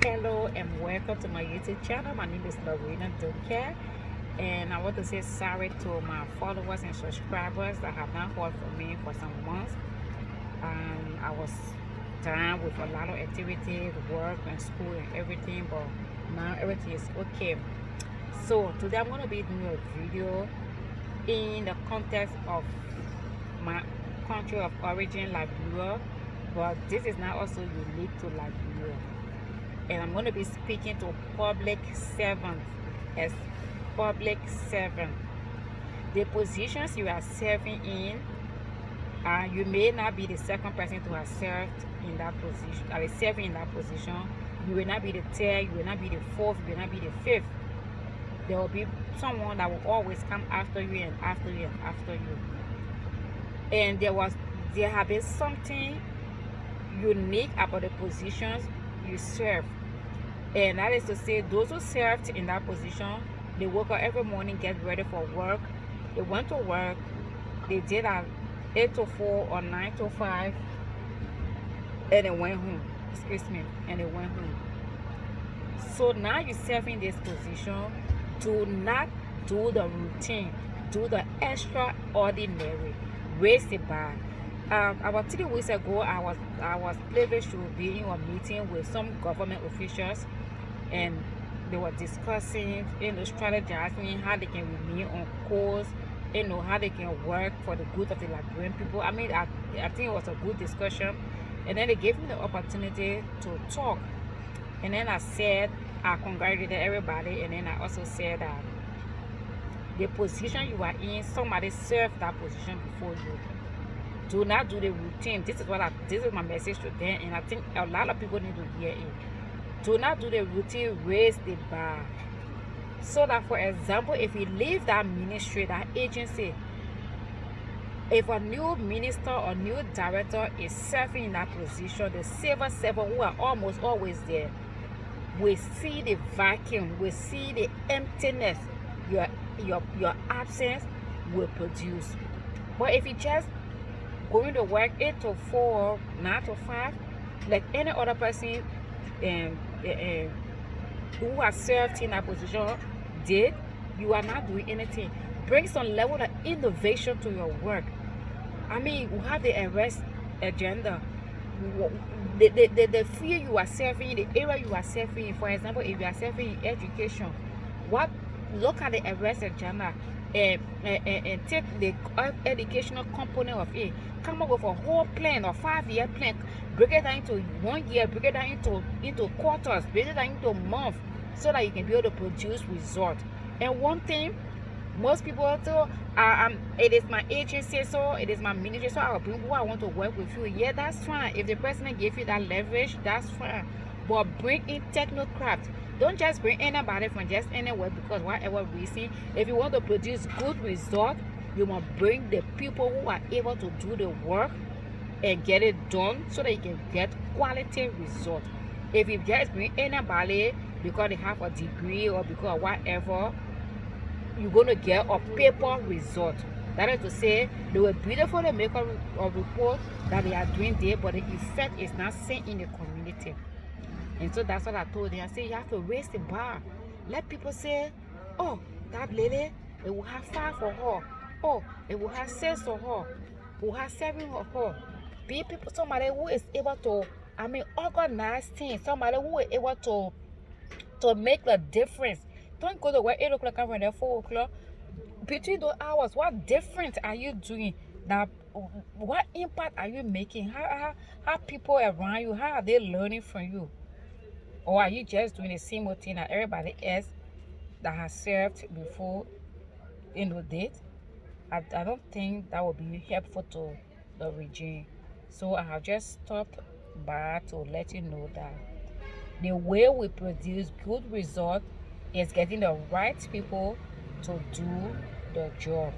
Hello and welcome to my YouTube channel. My name is Lorena Duncan, and I want to say sorry to my followers and subscribers that have not heard from me for some months. I was done with a lot of activities, work and school and everything, but now everything is okay. So today I'm going to be doing a video in the context of my country of origin, Liberia, but this is not also unique to Liberia, and I'm going to be speaking to public servants as public servant. The positions you are serving in, you may not be the second person to have served in that position, serving in that position. You will not be the third, you will not be the fourth, you will not be the fifth. There will be someone that will always come after you and after you and after you. And there have been something unique about the positions you serve. And that is to say, those who served in that position, they woke up every morning, get ready for work. They went to work. They did a 8 to 4 or 9 to 5, and they went home. Excuse me, and they went home. So now you're serving this position. Do not do the routine. Do the extraordinary. Raise the bar. About 3 weeks ago, I was privileged to be in a meeting with some government officials, and they were discussing, strategizing how they can remain on course, how they can work for the good of the Liberian people. I think it was a good discussion, and then they gave me the opportunity to talk, and then I congratulated everybody, and then I also said that the position you are in, somebody served that position before you. Do not do the routine. This is my message to them, and I think a lot of people need to hear it. Do not do the routine, raise the bar. So that, for example, if you leave that ministry, that agency, if a new minister or new director is serving in that position, the civil servants who are almost always there will see the vacuum, will see the emptiness your absence will produce. But if you just going to work 8 to 4, 9 to 5, like any other person, who has served in that position did, you are not doing anything. Bring some level of innovation to your work. You have the arrest agenda. The field you are serving, the area you are serving. For example, if you are serving in education, what look at the arrest agenda, and take the educational component of it. Come up with a whole plan, a 5-year plan. Break it down into 1 year, break it down into quarters, break it down into months, so that you can be able to produce results. And one thing, most people too, it is my agency, so it is my ministry, so I'll bring who I want to work with you. Yeah, that's fine. If the president gave you that leverage, that's fine. But bring in technocraft. Don't just bring anybody from just anywhere, because whatever reason, if you want to produce good results, you must bring the people who are able to do the work and get it done, so that you can get quality results. If you just bring anybody because they have a degree or because whatever, you're going to get a paper result. That is to say, they will beautifully make a report that they are doing there, but the effect is not seen in the community. And so that's what I told them. I said, you have to raise the bar. Let people say, oh, that lady, it will have 5 for her. Oh, it will have 6 for her. It will have 7 for her. Be people, somebody who is able to, organize things. Somebody who is able to make the difference. Don't go to work 8 o'clock, come from there 4 o'clock. Between those hours, what difference are you doing? Now, what impact are you making? How people around you, how are they learning from you? Or are you just doing the same old thing that everybody else that has served before did? I don't think that would be helpful to the regime. So I have just stopped by to let you know that the way we produce good results is getting the right people to do the job.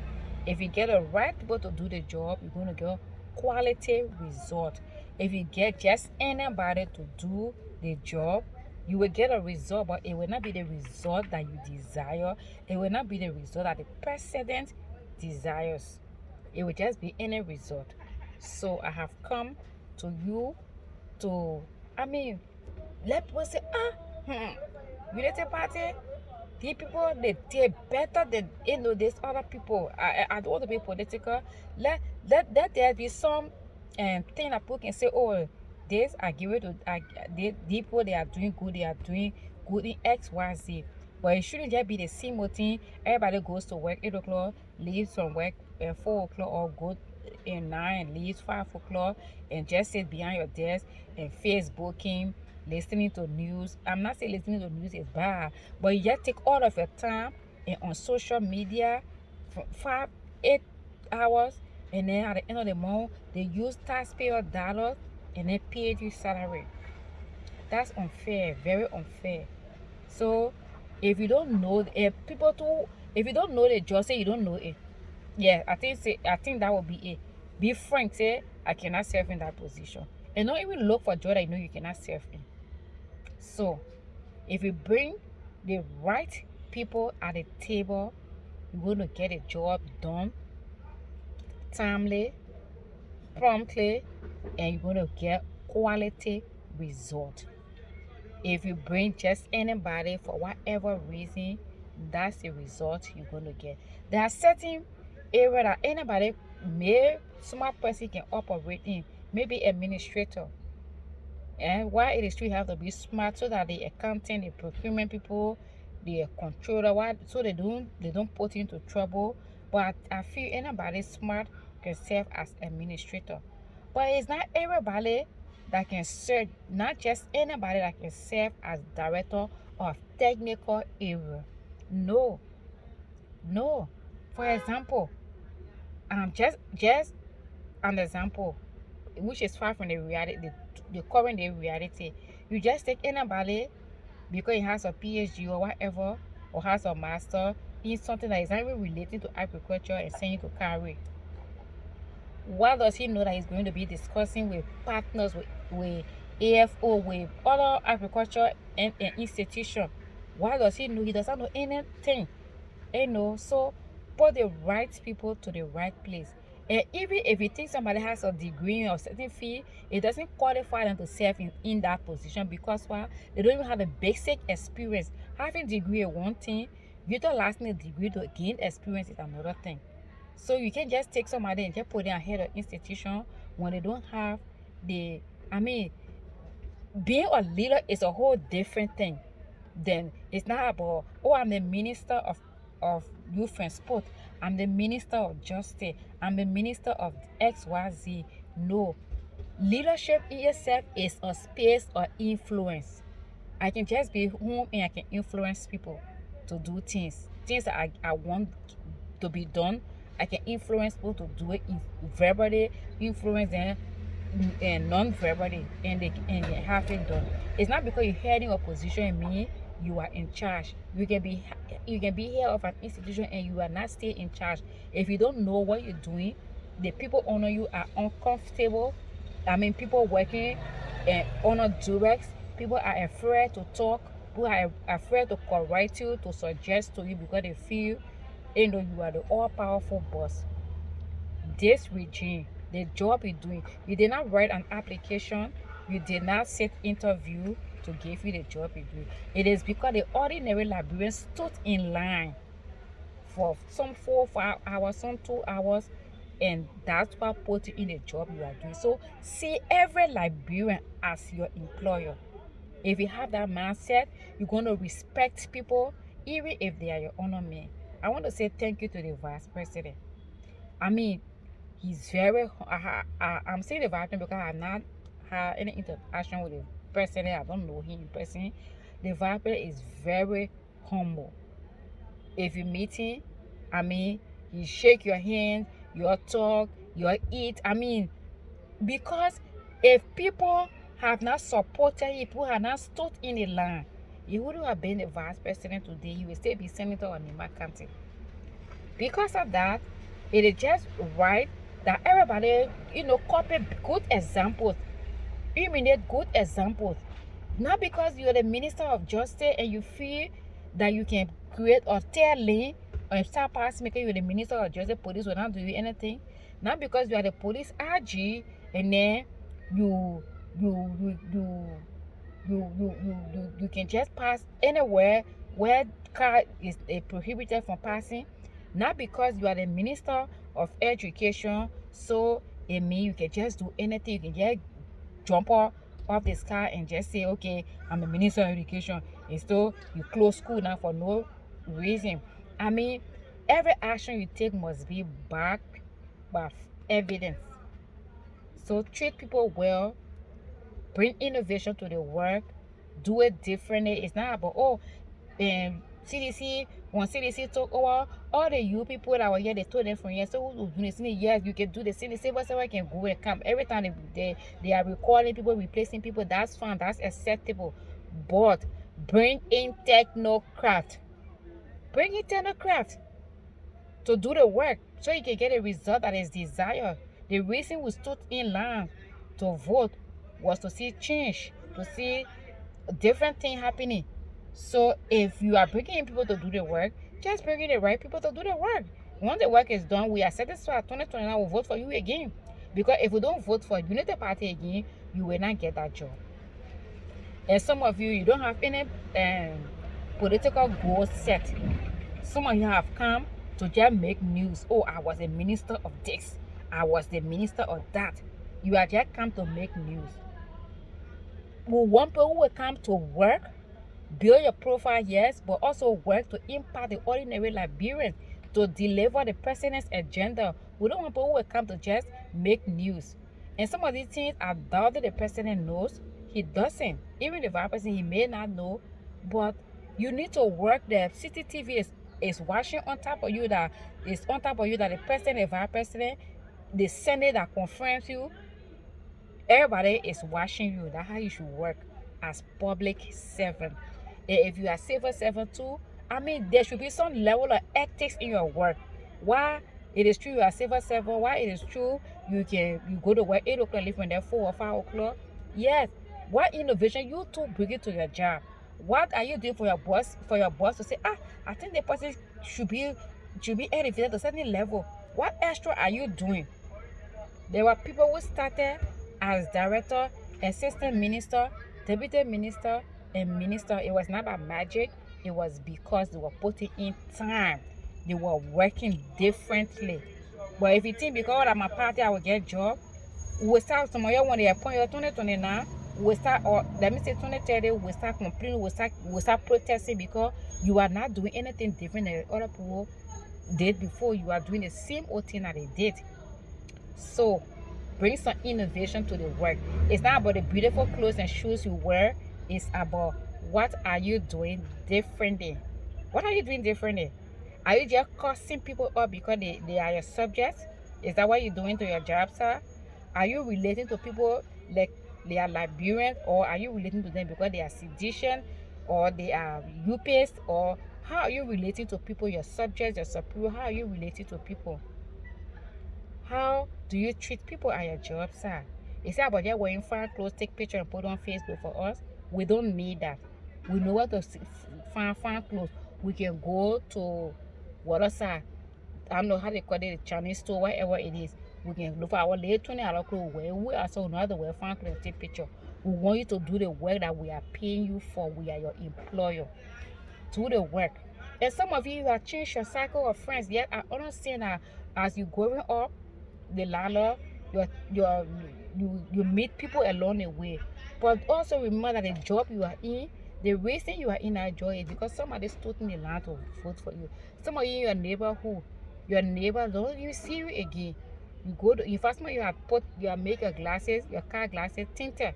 If you get the right people to do the job, you're going to get quality result. If you get just anybody to do the job, you will get a result, but it will not be the result that you desire. It will not be the result that the president desires. It will just be any result. So I have come to you to, I mean, let people say, Unity Party, these people they better than these other people. I don't want to be political. Let there be some thing that people can say, oh, this I give it to these people, they are doing good, they are doing good in XYZ. But it shouldn't just be the same old thing. Everybody goes to work 8 o'clock, leaves from work at 4 o'clock, or go in 9, leaves 5 o'clock, and just sit behind your desk and Facebooking, listening to news. I'm not saying listening to news is bad, but you just take all of your time and on social media for 5, 8 hours, and then at the end of the month, they use taxpayer dollars and they pay you salary. That's unfair, very unfair. So if you don't know, if you don't know the job, say you don't know it. Yeah, I think that would be it. Be frank, say I cannot serve in that position, and don't even look for job that you know you cannot serve in. So if you bring the right people at the table, you're going to get a job done timely, promptly, and you're going to get quality result. If you bring just anybody for whatever reason, that's the result you're going to get. There are certain areas that anybody smart person can operate in, maybe administrator. And why it is true you have to be smart so that the accounting, the procurement people, the controller, so they don't put you into trouble. But I feel anybody smart can serve as administrator. But it's not everybody that can serve, not just anybody that can serve as director of technical area. No, no. For example, just an example, which is far from the reality, the current day reality. You just take anybody because he has a PhD or whatever, or has a master in something that is not even related to agriculture, and send him to carry. What does he know that he's going to be discussing with partners, with AFO, with other agriculture and institution? What does he know? He doesn't know anything. So put the right people to the right place. And even if you think somebody has a degree or certain field, it doesn't qualify them to serve in that position, because why? They don't even have the basic experience. Having degree is one thing, utilizing a degree to gain experience is another thing. So you can't just take somebody and just put them ahead of institution when they don't have the, I mean, being a leader is a whole different thing. Then it's not about, oh, I'm the minister of youth and sport, I'm the minister of justice, I'm the minister of XYZ. No, leadership in itself is a space of influence. I can just be home and I can influence people to do things that I want to be done. I can influence people to do it verbally, influence them and non-verbally, and they have it done. It's not because you're heading a position in me you are in charge. You can be head of an institution and you are not still in charge. If you don't know what you're doing, the people under you are uncomfortable. I mean, people working under directs, people are afraid to talk, people are afraid to correct you, to suggest to you, because they feel you are the all-powerful boss. This regime, the job you're doing, you did not write an application, you did not set interview to give you the job you do. It is because the ordinary Liberians stood in line for some 4 or 5 hours, some 2 hours, and that's what put you in the job you are doing. So see every Liberian as your employer. If you have that mindset, you're going to respect people even if they are your honor men. I want to say thank you to the vice president. I mean, he's very, I'm saying the vice president because I have not had any interaction with the president. I don't know him in person. The vice president is very humble. If you meet him, I mean, he shake your hand, you talk, you eat. I mean, because if people have not supported you, people have not stood in the line, he wouldn't have been the vice president today. He would still be senator of Nima County. Because of that, it is just right that everybody, copy good examples, imitate good examples. Not because you're the minister of justice and you feel that you can create or tell lane or start passing making you the minister of justice, police will not do you anything. Not because you are the police RG and then you You can just pass anywhere where car is prohibited from passing, not because you are the minister of education, so it means you can just do anything. You can just jump off this car and just say, okay, I'm the minister of education, and so you close school now for no reason. I mean, every action you take must be backed by evidence. So treat people well, bring innovation to the work, do it differently. It's not about, oh, CDC, when CDC took over, all the you people that were here, they told them from here, so who's doing this? Yes, you can do the CDC, whatever can go and come. Every time they are recalling people, replacing people, that's fine, that's acceptable. But bring in technocrat. Bring in technocrat to do the work so you can get a result that is desired. The reason we stood in line to vote was to see change, to see different thing happening. So if you are bringing in people to do the work, just bring in the right people to do the work. Once the work is done, we are satisfied. 2029 will vote for you again. Because if we don't vote for Unity Party again, you will not get that job. And some of you, you don't have any political goals set. Some of you have come to just make news. Oh, I was a minister of this. I was the minister of that. You are just come to make news. We want people who will come to work, build your profile, yes, but also work to impact the ordinary Liberians, to deliver the president's agenda. We don't want people who will come to just make news. And some of these things I doubt that the president knows. He doesn't. Even the vice president, he may not know. But you need to work there. CCTV is watching on top of you, that is on top of you, that the president, the vice president, the Senate that confirms you, everybody is watching you. That's how you should work as public servant. And if you are civil servant too, I mean, there should be some level of ethics in your work. Why it is true you are civil servant, why it is true you go to work 8 o'clock, leave from there 4 or 5 o'clock. Yes, what innovation you too bring it to your job? What are you doing for your boss? For your boss to say, I think the person should be elevated to a certain level. What extra are you doing? There were people who started as director, assistant minister, deputy minister, and minister. It was not by magic. It was because they were putting in time. They were working differently. But if you think because I'm a party, I will get job, we will start tomorrow when they appoint you 2029. We will start, or let me say 2030, we will start complaining, we will start protesting because you are not doing anything different than other people did before. You are doing the same old thing that they did. So bring some innovation to the work. It's not about the beautiful clothes and shoes you wear. It's about what are you doing differently. What are you doing differently? Are you just cussing people up because they are your subjects? Is that what you're doing to your job, sir? Are you relating to people like they are Liberians, or are you relating to them because they are sedition, or they are UPS, or how are you relating to people, your subjects, your superior? How are you relating to people? How do you treat people at your job, sir? Is it about just wearing fine clothes, take picture and put on Facebook for us? We don't need that. We know what to find fine clothes. We can go to what else, sir? I don't know how they call it, the Chinese store, whatever it is. We can look for our late $20 clothes. We are so know how to wear fine clothes and take picture. We want you to do the work that we are paying you for. We are your employer. Do the work. And some of you have changed your cycle of friends. Yet I understand that as you growing up, the ladder, your you meet people along the way. But also remember that the job you are in, the reason you are in that job is because somebody stood in the line to vote for you. Some of you in your neighborhood, your neighbor don't even see you again. You go to, in fact, you have put, you have make your glasses, your car glasses tinted,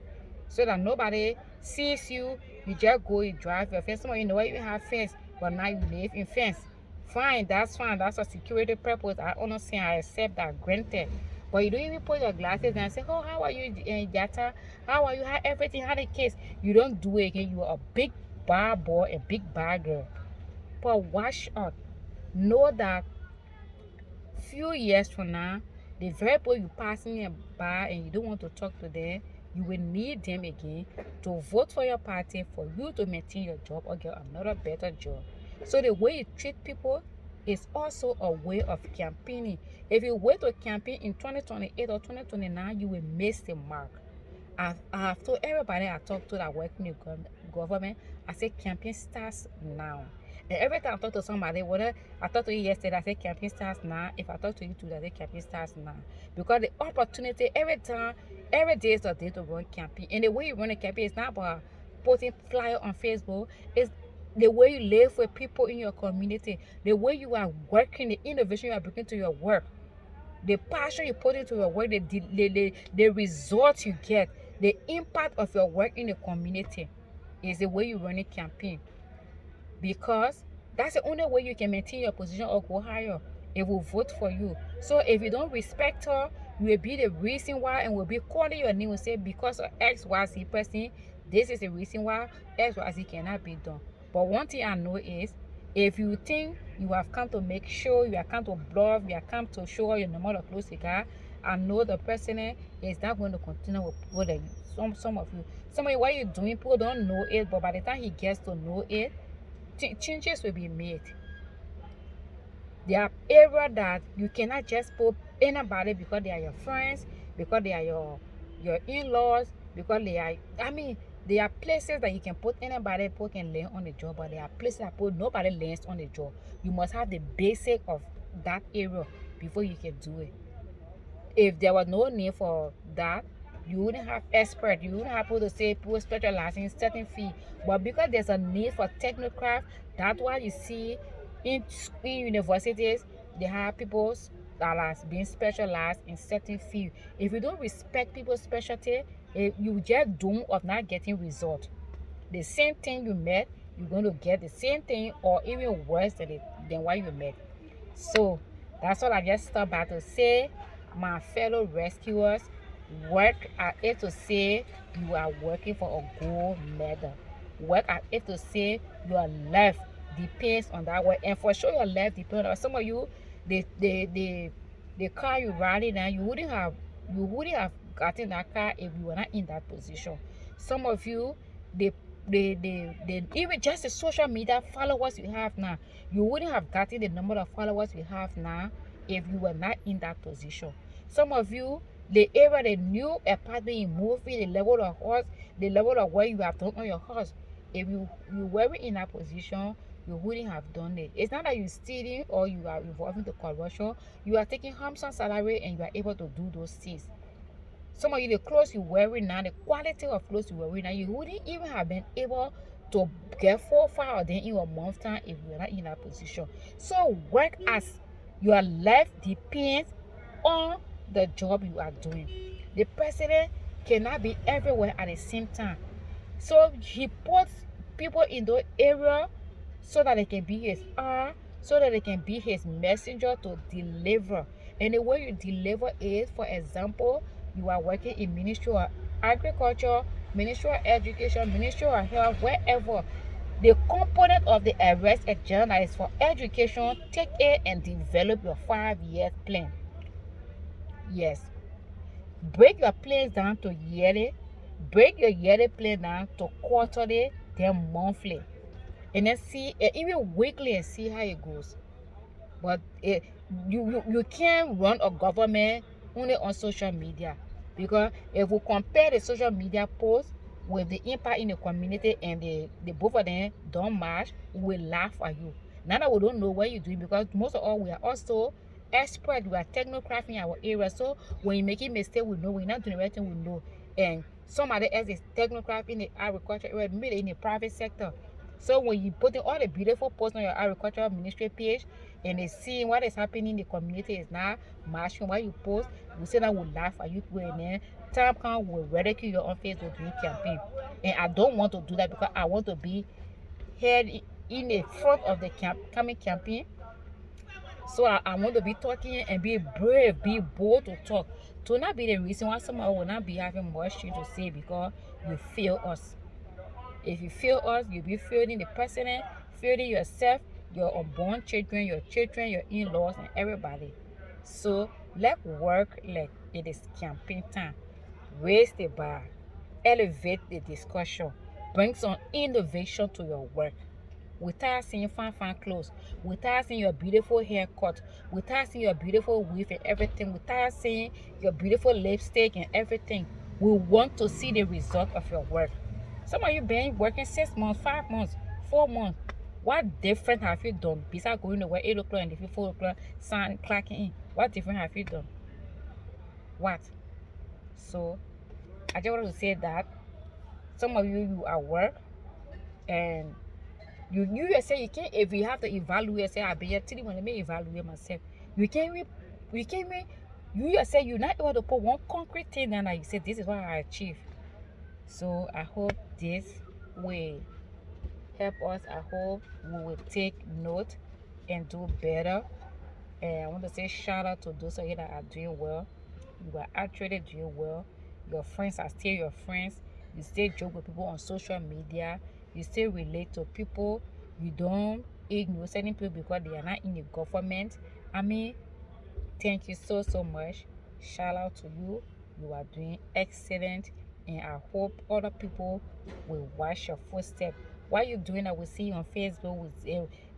so that nobody sees you. You just go, you drive your fence. Some of you know you have fence, but now you live in fence. Fine, that's fine. That's for security purpose. I understand. I accept that. Granted. But you don't even put your glasses and say, oh, how are you, Jata? How are you? How everything? How the case? You don't do it again. You are a big bad boy, a big bad girl. But watch out. Know that few years from now, the very people you passing by and you don't want to talk to them, you will need them again to vote for your party for you to maintain your job or get another better job. So the way you treat people is also a way of campaigning. If you wait to campaign in 2028 or 2029, you will miss the mark. I have told everybody I talk to that work in the government, I say campaign starts now. And every time I talk to somebody, whether I talked to you yesterday, I say campaign starts now. If I talk to you today, I say campaign starts now. Because the opportunity every time, every day is the day to run campaign. And the way you run a campaign is not about posting flyer on Facebook. It's the way you live with people in your community, the way you are working, the innovation you are bringing to your work, the passion you put into your work, the results you get, the impact of your work in the community is the way you run a campaign. Because that's the only way you can maintain your position or go higher. It will vote for you. So if you don't respect her, you will be the reason why, and will be calling your name and say, because of XYZ person, this is the reason why XYZ cannot be done. But one thing I know is, if you think you have come to make sure, you have come to bluff, you have come to show your number of close cigar, I know the person is not going to continue with people that some of you. Some of you, what you're doing, people don't know it, but by the time he gets to know it, changes will be made. There are areas that you cannot just put anybody because they are your friends, because they are your in-laws, because they are, I mean, there are places that you can put anybody, people can learn on the job, but there are places that put nobody learns on the job. You must have the basic of that area before you can do it. If there was no need for that, you wouldn't have experts. You wouldn't have people to say people specialize in certain field. But because there's a need for technocraft, that's why you see in universities they have people that are being specialized in certain field. If you don't respect people's specialty, you just doomed of not getting result. The same thing you met, you're going to get the same thing or even worse than what you met. So that's what I just stopped by to say. My fellow rescuers, work at it to say you are working for a gold medal. Work at it to say your life depends on that work. And for sure your life depends on some of you, the car you riding now, you wouldn't have gotten that car if you were not in that position. Some of you, the even just the social media followers you have now, you wouldn't have gotten the number of followers you have now if you were not in that position. Some of you, the area, the new apartment in movie, the level of horse, the level of work you have done on your house, if you weren't in that position, you wouldn't have done it. It's not that you're stealing or you are involved into corruption. You are taking Hamson salary and you are able to do those things. Some of you, the clothes you're wearing now, the quality of clothes you're wearing now, you wouldn't even have been able to get 4 5 of them in a month time if you're not in that position. So work as your life depends on the job you are doing. The president cannot be everywhere at the same time. So he puts people in those areas so that they can be his so that they can be his messenger to deliver. And the way you deliver is, for example, you are working in Ministry of Agriculture, Ministry of Education, Ministry of Health, wherever. The component of the arrest agenda is for education. Take it and develop your 5-year plan. Yes. Break your plans down to yearly. Break your yearly plan down to quarterly, then monthly. And then see, even weekly, and see how it goes. But you can't run a government only on social media, because if we compare the social media posts with the impact in the community and the both of them don't match, we will laugh at you. Now that we don't know what you're doing, because most of all we are also expert, we are technocrat in our area. So when you're making mistake, we know. When you're not doing the right thing, we know. And somebody else is technocrat in the agriculture area, maybe in the private sector. So when you put in all the beautiful posts on your agricultural ministry page and they see what is happening in the community is not matching what you post, we say that we laugh at you and then time comes we ridicule you on Facebook doing campaign. And I don't want to do that, because I want to be here in the front of the coming campaign. So I want to be talking and be brave, be bold to talk. To not be the reason why someone will not be having much thing to say because you fail us. If you fail us, you'll be failing the president, failing yourself, your unborn children, your in-laws, and everybody. So let's work like it is campaign time. Raise the bar, elevate the discussion, bring some innovation to your work. Without seeing fine clothes, without seeing your beautiful haircut, without seeing your beautiful weave and everything, without seeing your beautiful lipstick and everything, We want to see the result of your work. Some of you been working 6 months, 5 months, 4 months. What different have you done besides going to work 8 o'clock and leaving 4 o'clock, clocking in? What different have you done? What? So I just want to say that some of you are work, and you yourself, you can't, if you have to evaluate, say I be here till when let me evaluate myself. You can't even, you can't even, you yourself, you're not able to put one concrete thing down that you say this is what I achieved. So I hope this will help us. I hope we will take note and do better. And I want to say shout out to those of you that are doing well. You are actually doing well. Your friends are still your friends. You still joke with people on social media. You still relate to people. You don't ignore certain people because they are not in the government. I mean, thank you so much. Shout out to you. You are doing excellent, and I hope other people will watch your footsteps. While you're doing that, we see on Facebook,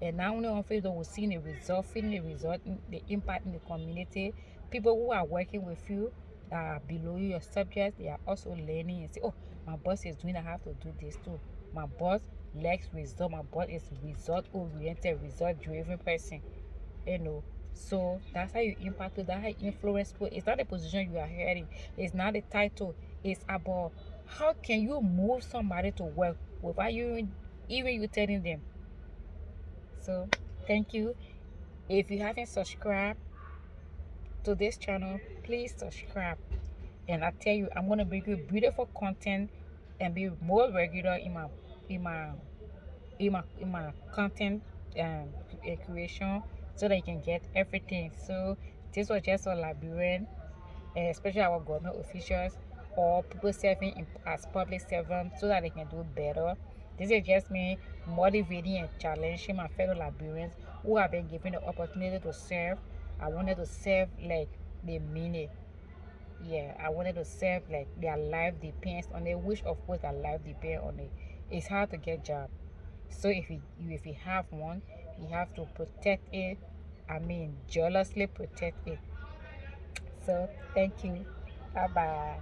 and not only on Facebook, we're seeing the result, feeling the result, the impact in the community. People who are working with you that are below your subjects, they are also learning and say, "Oh, my boss is doing, I have to do this too." My boss likes result. My boss is result-oriented, result-driven person. You know, so that's how you impact it, that's how you influence people. It's not the position you are hearing, it's not the title, it's about how can you move somebody to work without you even you telling them. So thank you. If you haven't subscribed to this channel, please subscribe. And I tell you, I'm gonna bring you beautiful content and be more regular in my in my content creation, so that you can get everything. So this was just for Liberian, especially our government officials or people serving as public servants, so that they can do better. This is just me motivating and challenging my fellow Liberians who have been given the opportunity to serve. I wanted to serve like they mean it. Yeah, I wanted to serve like their life depends on it, which of course their life depends on it. It's hard to get job. So if you have one, you have to protect it. I mean, jealously protect it. So thank you. Bye bye.